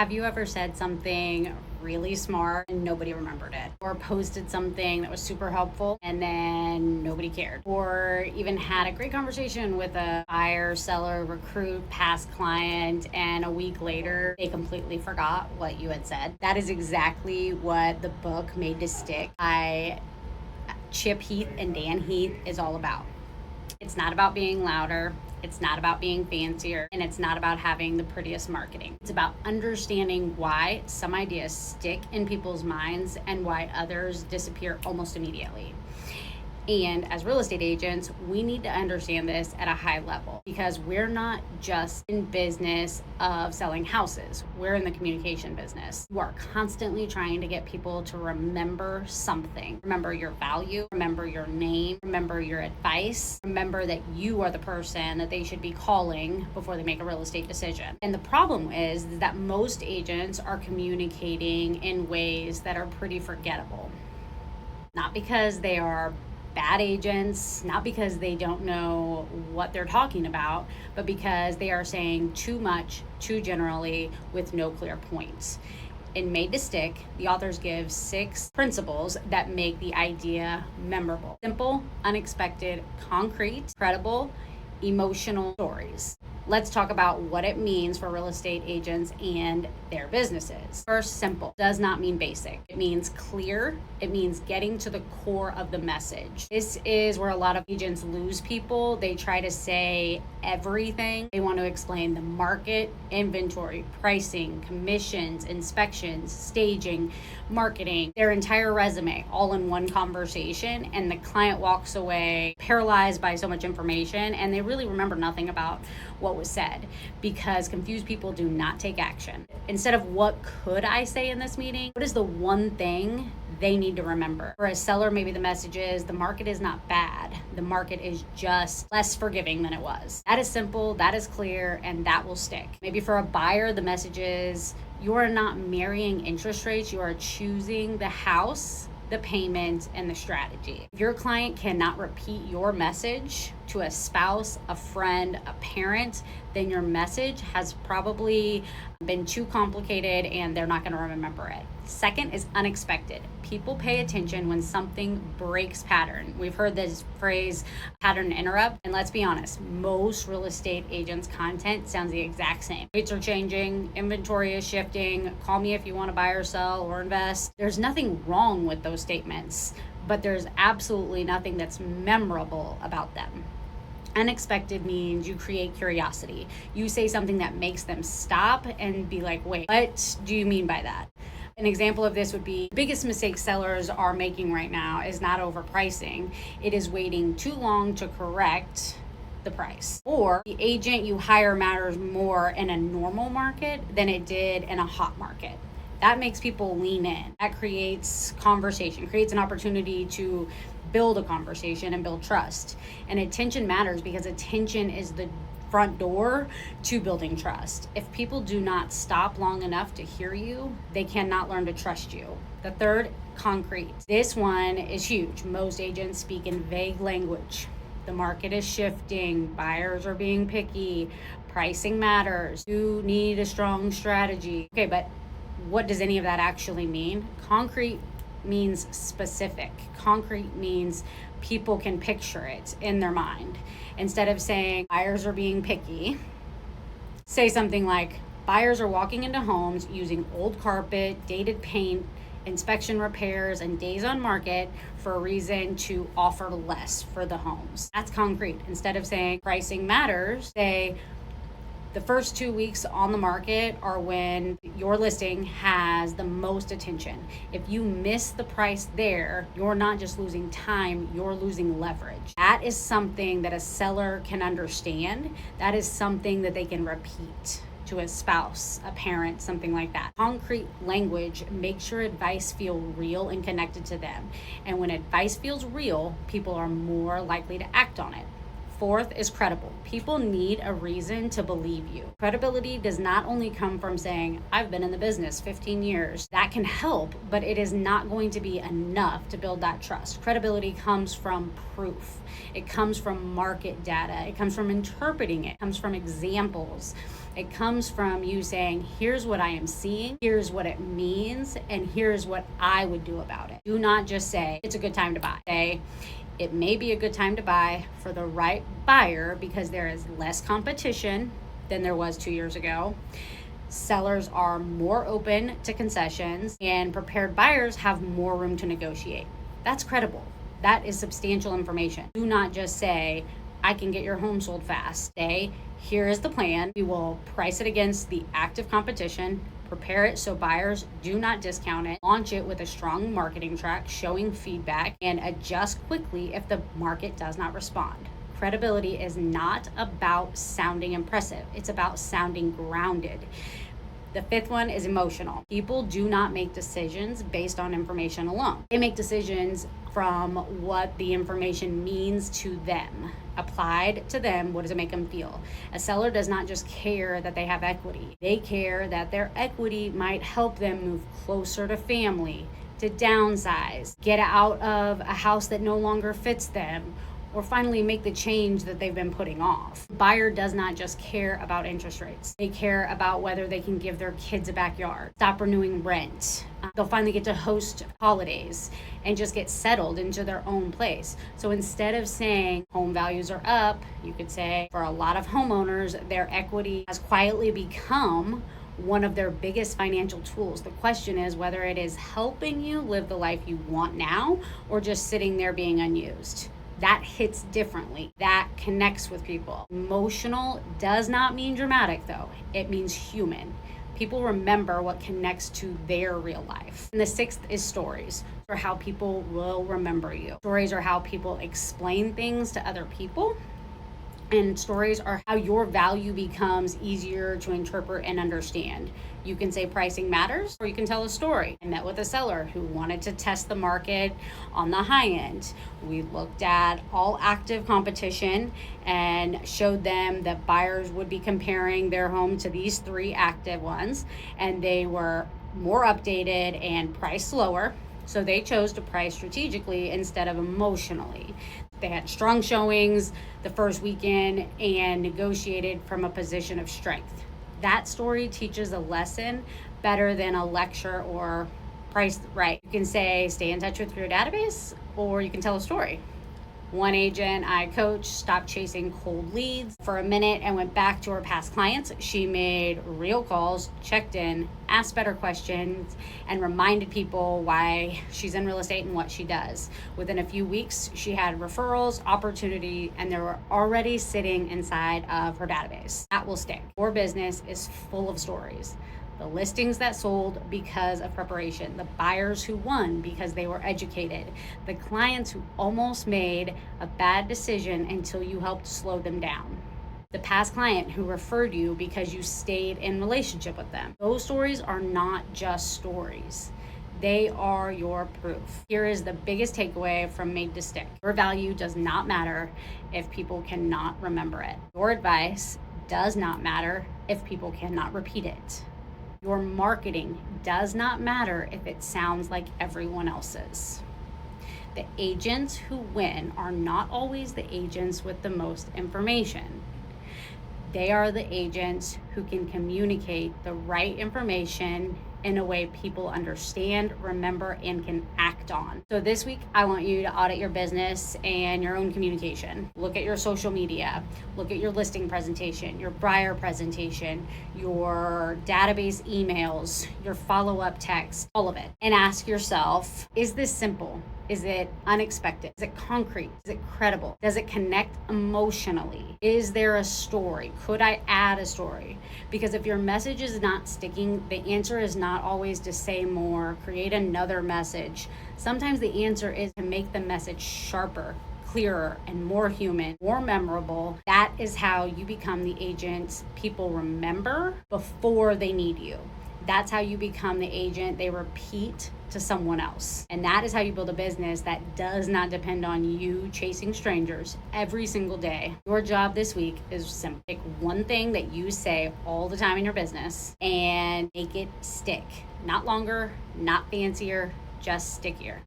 Have you ever said something really smart and nobody remembered it? Or posted something that was super helpful and then nobody cared? Or even had a great conversation with a buyer, seller, recruit, past client, and a week later, they completely forgot what you had said? That is exactly what the book Made to Stick by Chip Heath and Dan Heath is all about. It's not about being louder. It's not about being fancier, and it's not about having the prettiest marketing. It's about understanding why some ideas stick in people's minds and why others disappear almost immediately. And as real estate agents, we need to understand this at a high level because we're not just in business of selling houses. We're in the communication business. You are constantly trying to get people to remember something. Remember your value, remember your name, remember your advice, remember that you are the person that they should be calling before they make a real estate decision. And the problem is that most agents are communicating in ways that are pretty forgettable. Not because they are bad agents, not because they don't know what they're talking about, but because they are saying too much, too generally, with no clear points. In Made to Stick, the authors give 6 principles that make the idea memorable. Simple, unexpected, concrete, credible, emotional stories. Let's talk about what it means for real estate agents and their businesses. First, simple does not mean basic. It means clear. It means getting to the core of the message. This is where a lot of agents lose people. They try to say everything. They want to explain the market, inventory, pricing, commissions, inspections, staging, marketing, their entire resume all in one conversation. And the client walks away paralyzed by so much information and they really remember nothing about what was said because confused people do not take action. Instead of what could I say in this meeting, what is the one thing they need to remember? For a seller, maybe the message is the market is not bad. The market is just less forgiving than it was. That is simple, that is clear, and that will stick. Maybe for a buyer, the message is you are not marrying interest rates, you are choosing the house, the payment, and the strategy. If your client cannot repeat your message to a spouse, a friend, a parent, then your message has probably been too complicated and they're not going to remember it. Second is unexpected. People pay attention when something breaks pattern. We've heard this phrase, pattern interrupt, and let's be honest, most real estate agents' content sounds the exact same. Rates are changing, inventory is shifting, call me if you want to buy or sell or invest. There's nothing wrong with those statements, but there's absolutely nothing that's memorable about them. Unexpected means you create curiosity. You say something that makes them stop and be like, wait, what do you mean by that? An example of this would be the biggest mistake sellers are making right now is not overpricing. It is waiting too long to correct the price. Or the agent you hire matters more in a normal market than it did in a hot market. That makes people lean in. That creates conversation, creates an opportunity to build a conversation and build trust. And attention matters because attention is the front door to building trust. If people do not stop long enough to hear you, they cannot learn to trust you. The third, concrete. This one is huge. Most agents speak in vague language. The market is shifting, buyers are being picky, pricing matters, you need a strong strategy. Okay, but what does any of that actually mean? Concrete means specific. Concrete means people can picture it in their mind. Instead of saying buyers are being picky, say something like buyers are walking into homes using old carpet, dated paint, inspection repairs, and days on market for a reason to offer less for the homes. That's concrete. Instead of saying pricing matters, say the first 2 weeks on the market are when your listing has the most attention. If you miss the price there, you're not just losing time, you're losing leverage. That is something that a seller can understand. That is something that they can repeat to a spouse, a parent, something like that. Concrete language makes your advice feel real and connected to them. And when advice feels real, people are more likely to act on it. Fourth is credible. People need a reason to believe you. Credibility does not only come from saying, I've been in the business 15 years. That can help, but it is not going to be enough to build that trust. Credibility comes from proof. It comes from market data. It comes from interpreting it. It comes from examples. It comes from you saying, here's what I am seeing, here's what it means, and here's what I would do about it. Do not just say, it's a good time to buy. Say, it may be a good time to buy for the right buyer because there is less competition than there was 2 years ago. Sellers are more open to concessions, and prepared buyers have more room to negotiate. That's credible. That is substantial information. Do not just say, I can get your home sold fast. Say, here is the plan. We will price it against the active competition, prepare it so buyers do not discount it, launch it with a strong marketing track showing feedback, and adjust quickly if the market does not respond. Credibility is not about sounding impressive. It's about sounding grounded. The fifth one is emotional. People do not make decisions based on information alone. They make decisions from what the information means to them. Applied to them, what does it make them feel? A seller does not just care that they have equity. They care that their equity might help them move closer to family, to downsize, get out of a house that no longer fits them, or finally make the change that they've been putting off. The buyer does not just care about interest rates. They care about whether they can give their kids a backyard, stop renewing rent. They'll finally get to host holidays and just get settled into their own place. So instead of saying home values are up, you could say for a lot of homeowners, their equity has quietly become one of their biggest financial tools. The question is whether it is helping you live the life you want now or just sitting there being unused. That hits differently. That connects with people. Emotional does not mean dramatic though. It means human. People remember what connects to their real life. And the sixth is stories, or how people will remember you. Stories are how people explain things to other people. And stories are how your value becomes easier to interpret and understand. You can say pricing matters, or you can tell a story. I met with a seller who wanted to test the market on the high end. We looked at all active competition and showed them that buyers would be comparing their home to these 3 active ones, and they were more updated and priced lower. So they chose to price strategically instead of emotionally. They had strong showings the first weekend and negotiated from a position of strength. That story teaches a lesson better than a lecture or price right. You can say, stay in touch with your database, or you can tell a story. One agent I coached stopped chasing cold leads for a minute and went back to her past clients. She made real calls, checked in, asked better questions, and reminded people why she's in real estate and what she does. Within a few weeks, she had referrals, opportunity, and they were already sitting inside of her database. That will stick. Your business is full of stories. The listings that sold because of preparation, the buyers who won because they were educated, the clients who almost made a bad decision until you helped slow them down, the past client who referred you because you stayed in relationship with them. Those stories are not just stories. They are your proof. Here is the biggest takeaway from Made to Stick. Your value does not matter if people cannot remember it. Your advice does not matter if people cannot repeat it. Your marketing does not matter if it sounds like everyone else's. The agents who win are not always the agents with the most information. They are the agents who can communicate the right information in a way people understand, remember, and can act on. So this week, I want you to audit your business and your own communication. Look at your social media, look at your listing presentation, your buyer presentation, your database emails, your follow-up text, all of it. And ask yourself, is this simple? Is it unexpected? Is it concrete? Is it credible? Does it connect emotionally? Is there a story? Could I add a story? Because if your message is not sticking, the answer is not always to say more, create another message. Sometimes the answer is to make the message sharper, clearer, and more human, more memorable. That is how you become the agent people remember before they need you. That's how you become the agent they repeat to someone else. And that is how you build a business that does not depend on you chasing strangers every single day. Your job this week is simple. Pick one thing that you say all the time in your business and make it stick. Not longer, not fancier, just stickier.